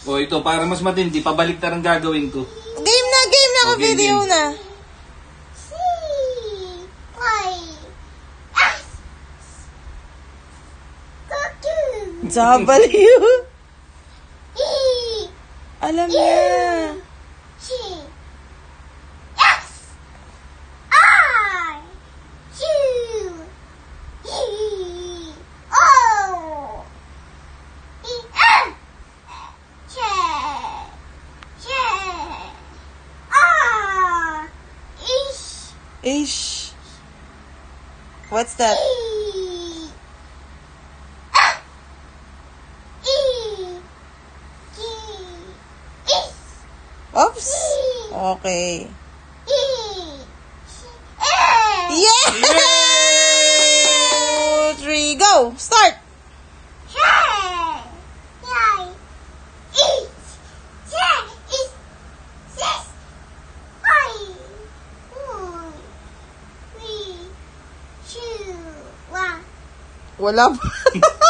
O ito, para mas matindi, pabalik na ang gagawin ko. Game na, Okay, video game. na. Zabaliw. Alam niya. Ish. What's that? Oops. Okay. Yeah! 2, 3, go! Start! Wala pa.